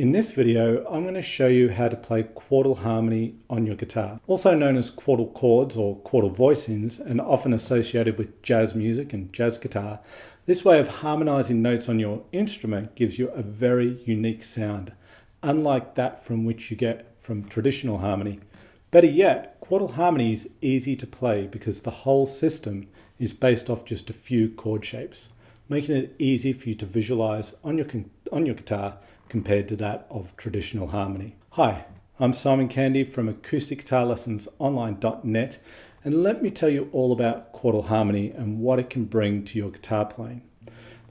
In this video, I'm going to show you how to play quartal harmony on your guitar, also known as quartal chords or quartal voicings, and often associated with jazz music and jazz guitar. This way of harmonizing notes on your instrument gives you a very unique sound, unlike that from which you get from traditional harmony. Better yet, quartal harmony is easy to play because the whole system is based off just a few chord shapes, making it easy for you to visualize on your guitar compared to that of traditional harmony. Hi, I'm Simon Candy from acousticguitarlessonsonline.net, and let me tell you all about quartal harmony and what it can bring to your guitar playing.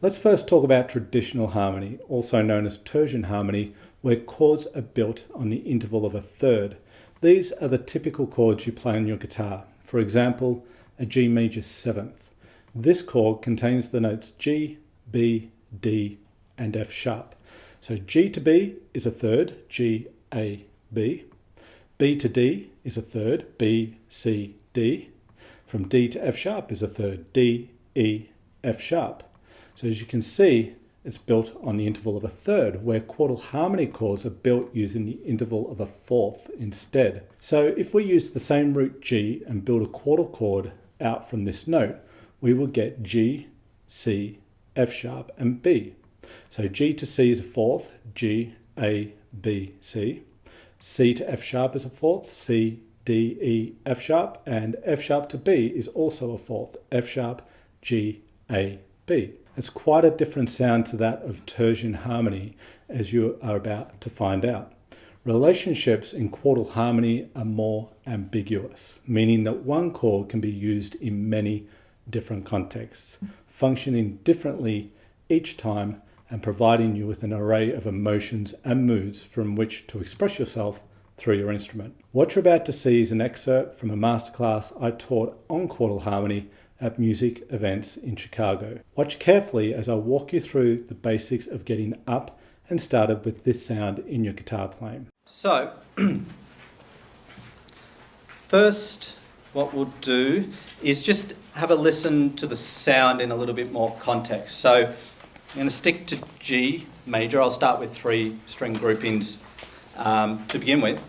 Let's first talk about traditional harmony, also known as tertian harmony, where chords are built on the interval of a third. These are the typical chords you play on your guitar. For example, a G major 7th. This chord contains the notes G, B, D, and F sharp. So G to B is a third, G, A, B. B to D is a third, B, C, D. From D to F sharp is a third, D, E, F sharp. So as you can see, it's built on the interval of a third, where quartal harmony chords are built using the interval of a fourth instead. So if we use the same root G and build a quartal chord out from this note, we will get G, C, F sharp, and B. So G to C is a fourth, G, A, B, C. C to F sharp is a fourth, C, D, E, F sharp, and F sharp to B is also a fourth, F sharp, G, A, B. It's quite a different sound to that of tertian harmony, as you are about to find out. Relationships in quartal harmony are more ambiguous, meaning that one chord can be used in many different contexts, functioning differently each time and providing you with an array of emotions and moods from which to express yourself through your instrument. What you're about to see is an excerpt from a masterclass I taught on quartal harmony at music events in Chicago. Watch carefully as I walk you through the basics of getting up and started with this sound in your guitar playing. So, first what we'll do is just have a listen to the sound in a little bit more context. So I'm going to stick to G major. I'll start with 3 string groupings to begin with.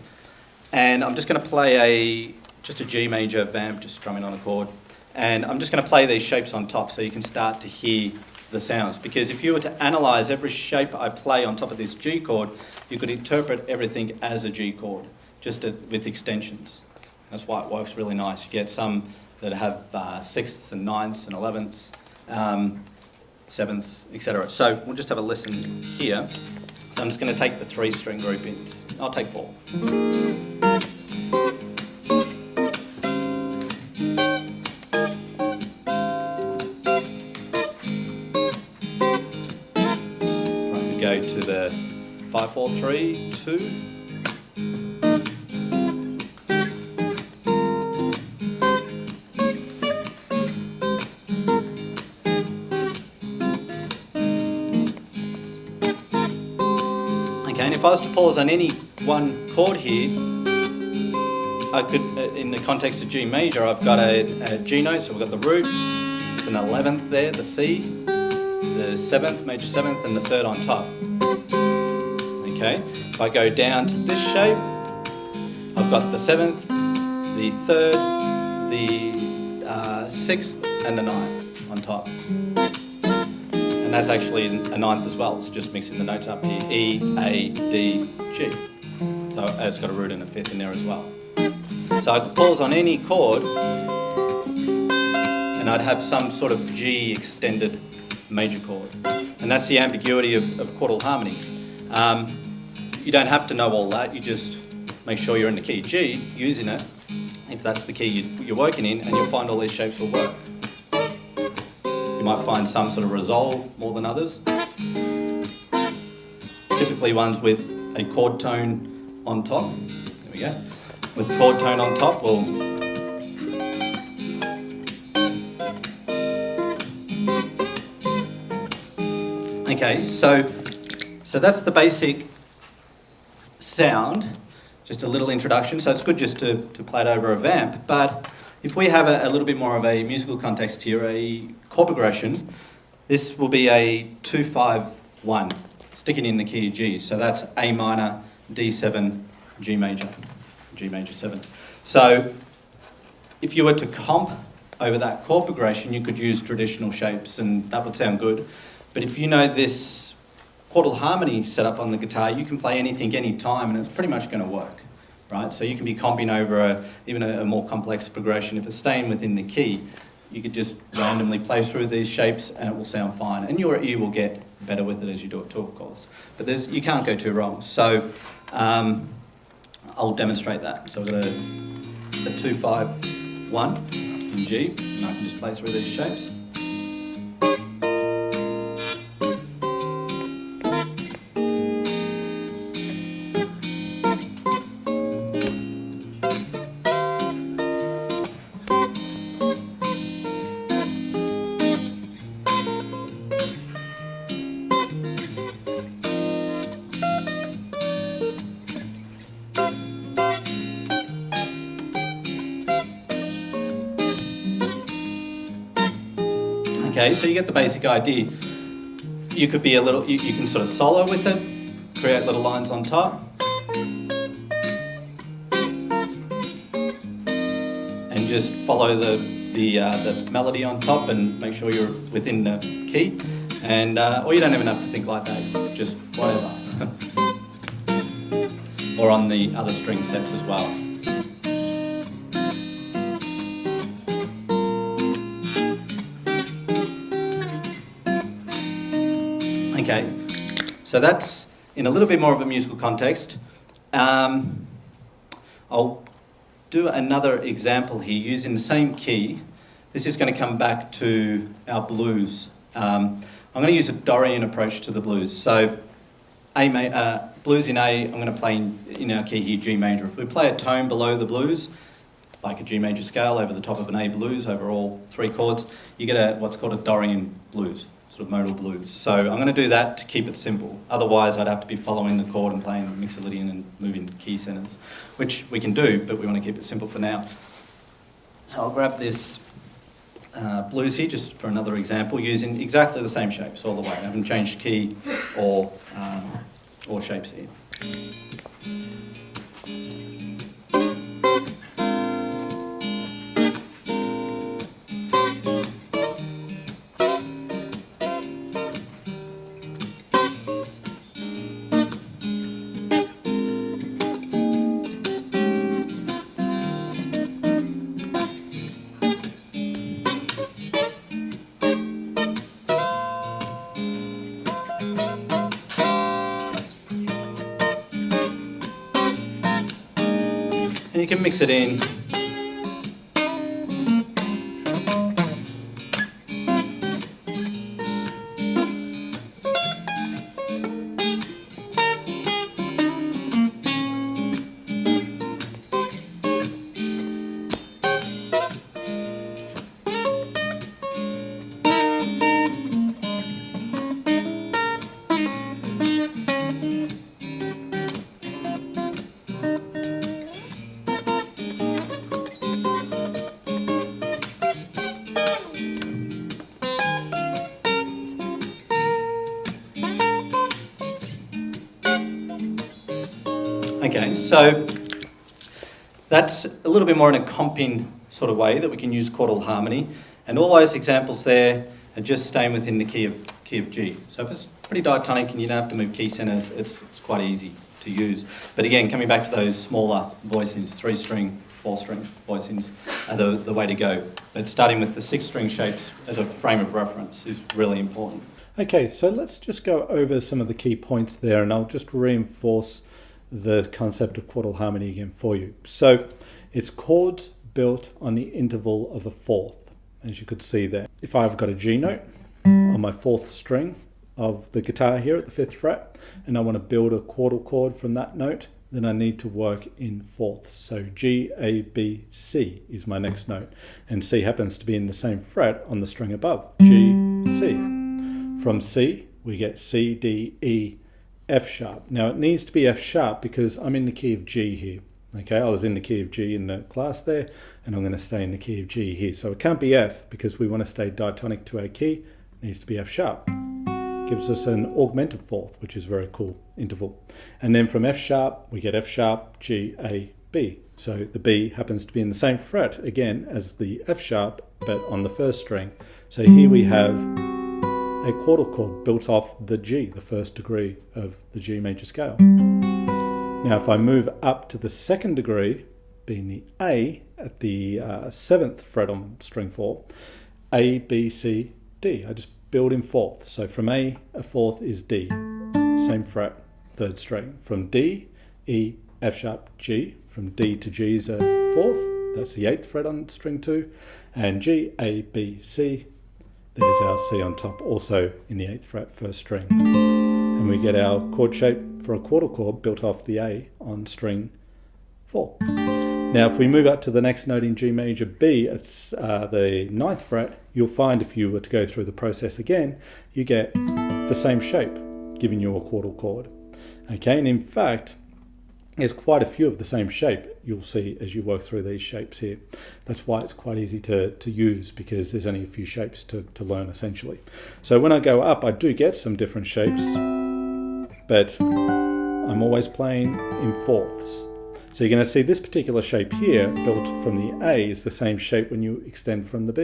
And I'm just going to play just a G major vamp, just strumming on a chord. And I'm just going to play these shapes on top so you can start to hear the sounds. Because if you were to analyse every shape I play on top of this G chord, you could interpret everything as a G chord, just with extensions. That's why it works really nice. You get some that have 6ths and 9ths and 11ths. 7ths, etc. So we'll just have a listen here. So I'm just going to take the 3 string groupings. I'll take 4. Right, we go to the 5, 4, 3, 2. And if I was to pause on any one chord here, I could, in the context of G major, I've got a G note, so we've got the root, there's an 11th there, the C, the 7th, major 7th, and the 3rd on top. Okay, if I go down to this shape, I've got the 7th, the 3rd, the 6th, and the 9th on top. And that's actually a 9th as well. It's just mixing the notes up here. E, A, D, G. So it's got a root and a 5th in there as well. So I could pause on any chord and I'd have some sort of G extended major chord. And that's the ambiguity of quartal harmony. You don't have to know all that. You just make sure you're in the key G, using it, if that's the key you're working in, and you'll find all these shapes will work. You might find some sort of resolve more than others. Typically ones with a chord tone on top. There we go. With chord tone on top, we'll okay, so that's the basic sound. Just a little introduction. So it's good just to play it over a vamp, but if we have a little bit more of a musical context here, a chord progression, this will be a 2-5-1 stick it in the key of G. So that's A minor, D7, G major 7. So if you were to comp over that chord progression, you could use traditional shapes and that would sound good. But if you know this quartal harmony set up on the guitar, you can play anything, anytime, and it's pretty much going to work, right? So you can be comping over even a more complex progression. If it's staying within the key, you could just randomly play through these shapes and it will sound fine. And your ear will get better with it as you do it too, of course. But you can't go too wrong. So I'll demonstrate that. So we've got a 2, 5, 1 in G, and I can just play through these shapes. Okay, so you get the basic idea. You could be you can sort of solo with it, create little lines on top, and just follow the melody on top and make sure you're within the key. And or you don't even have to think like that, just whatever. Or on the other string sets as well. Okay, so that's in a little bit more of a musical context. I'll do another example here using the same key. This is going to come back to our blues. I'm going to use a Dorian approach to the blues. So blues in A, I'm going to play in our key here, G major. If we play a tone below the blues, like a G major scale over the top of an A blues over all 3 chords, you get what's called a Dorian blues. Sort of modal blues. So I'm going to do that to keep it simple. Otherwise, I'd have to be following the chord and playing Mixolydian and moving key centers, which we can do, but we want to keep it simple for now. So I'll grab this blues here just for another example, using exactly the same shapes all the way. I haven't changed key or shapes here. And you can mix it in. Okay, so that's a little bit more in a comping sort of way that we can use chordal harmony, and all those examples there are just staying within the key of G. So if it's pretty diatonic and you don't have to move key centers, it's quite easy to use. But again, coming back to those smaller voicings, 3-string, 4-string voicings are the way to go. But starting with the 6-string shapes as a frame of reference is really important. Okay, so let's just go over some of the key points there, and I'll just reinforce the concept of chordal harmony again for you. So it's chords built on the interval of a fourth, as you could see there. If I've got a G note on my 4th string of the guitar here at the 5th fret, and I want to build a chordal chord from that note, then I need to work in fourths. So G, A, B, C is my next note, and C happens to be in the same fret on the string above, G, C. From C, we get C, D, E, F sharp. Now it needs to be F sharp because I'm in the key of G here. Okay, I was in the key of G in the class there, and I'm going to stay in the key of G here. So it can't be F because we want to stay diatonic to our key. It needs to be F sharp. gives us an augmented fourth, which is very cool interval. And then from F sharp, we get F sharp, G, A, B. So the B happens to be in the same fret again as the F sharp, but on the first string. So here we have a quartal chord built off the G, the first degree of the G major scale. Now if I move up to the second degree, being the A at the 7th fret on string 4, A, B, C, D. I just build in fourths. So from A fourth is D, same fret, third string. From D, E, F sharp, G. From D to G is a fourth, that's the 8th fret on string 2. And G, A, B, C, there's our C on top, also in the 8th fret, first string. And we get our chord shape for a quarter chord built off the A on string 4. Now if we move up to the next note in G major B, it's the 9th fret, you'll find if you were to go through the process again, you get the same shape, giving you a quarter chord. Okay, and in fact, there's quite a few of the same shape you'll see as you work through these shapes here. That's why it's quite easy to use, because there's only a few shapes to learn essentially. So when I go up, I do get some different shapes, but I'm always playing in fourths. So you're going to see this particular shape here, built from the A, is the same shape when you extend from the B.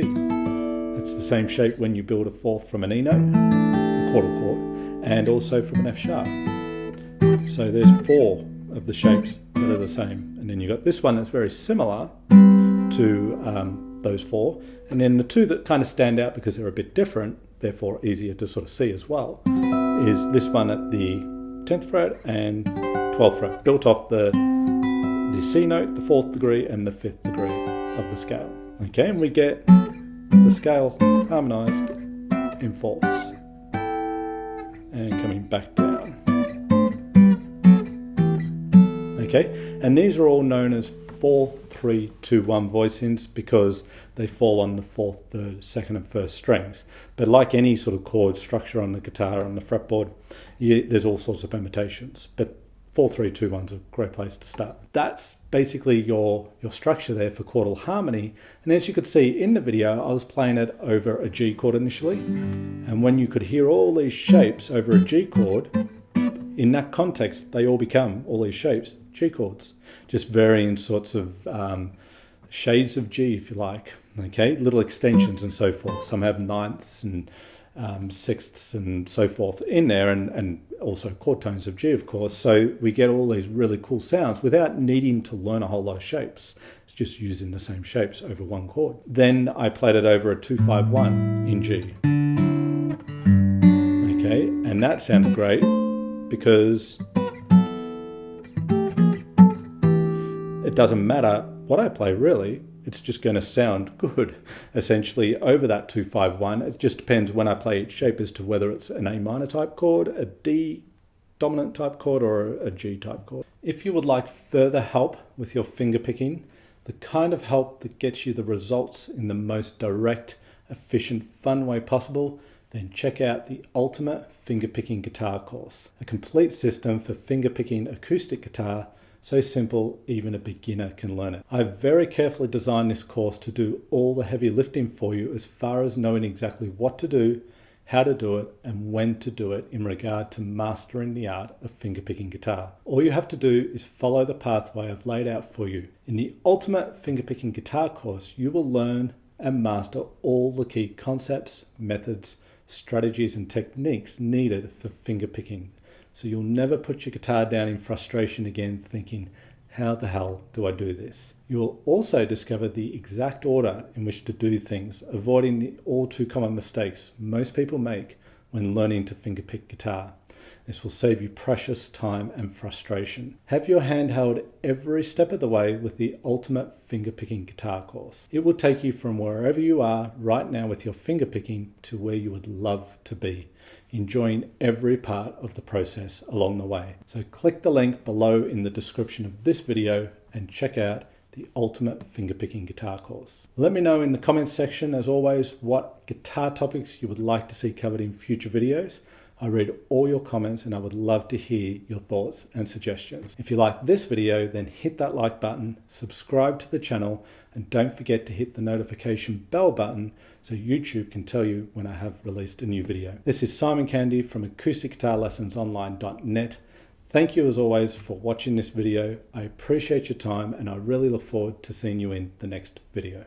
It's the same shape when you build a fourth from an E note, a quarter chord, and also from an F sharp. So there's 4 of the shapes that are the same. And then you've got this one that's very similar to those 4. And then the 2 that kind of stand out because they're a bit different, therefore easier to sort of see as well, is this one at the 10th fret and 12th fret, built off the C note, the 4th degree, and the 5th degree of the scale. Okay, and we get the scale harmonized in fourths and coming back down. Okay, and these are all known as 4-3-2-1 voicings because they fall on the 4th, 3rd, 2nd, and 1st strings. But like any sort of chord structure on the guitar, on the fretboard, there's all sorts of permutations. But 4-3-2-1's a great place to start. That's basically your structure there for chordal harmony. And as you could see in the video, I was playing it over a G chord initially. And when you could hear all these shapes over a G chord, in that context, they all become, all these shapes, G chords. Just varying sorts of shades of G, if you like. Okay, little extensions and so forth. Some have ninths and sixths and so forth in there, and also chord tones of G, of course. So we get all these really cool sounds without needing to learn a whole lot of shapes. It's just using the same shapes over one chord. Then I played it over a 2-5-1 in G. Okay, and that sounded great because it doesn't matter what I play really. It's just going to sound good, essentially, over that 2-5-1. It just depends when I play each shape as to whether it's an A minor type chord, a D dominant type chord, or a G type chord. If you would like further help with your finger picking, the kind of help that gets you the results in the most direct, efficient, fun way possible, then check out the Ultimate Finger Picking Guitar course, a complete system for finger picking acoustic guitar. So simple, even a beginner can learn it. I've very carefully designed this course to do all the heavy lifting for you as far as knowing exactly what to do, how to do it, and when to do it in regard to mastering the art of fingerpicking guitar. All you have to do is follow the pathway I've laid out for you. In the Ultimate Fingerpicking Guitar course, you will learn and master all the key concepts, methods, strategies, and techniques needed for fingerpicking. So you'll never put your guitar down in frustration again thinking, how the hell do I do this? You will also discover the exact order in which to do things, avoiding the all too common mistakes most people make when learning to fingerpick guitar. This will save you precious time and frustration. Have your hand held every step of the way with the Ultimate Fingerpicking Guitar course. It will take you from wherever you are right now with your fingerpicking to where you would love to be, enjoying every part of the process along the way. So click the link below in the description of this video and check out the Ultimate Fingerpicking Guitar course. Let me know in the comments section, as always, what guitar topics you would like to see covered in future videos. I read all your comments and I would love to hear your thoughts and suggestions. If you like this video, then hit that like button, subscribe to the channel, and don't forget to hit the notification bell button so YouTube can tell you when I have released a new video. This is Simon Candy from acousticguitarlessonsonline.net. Thank you as always for watching this video. I appreciate your time and I really look forward to seeing you in the next video.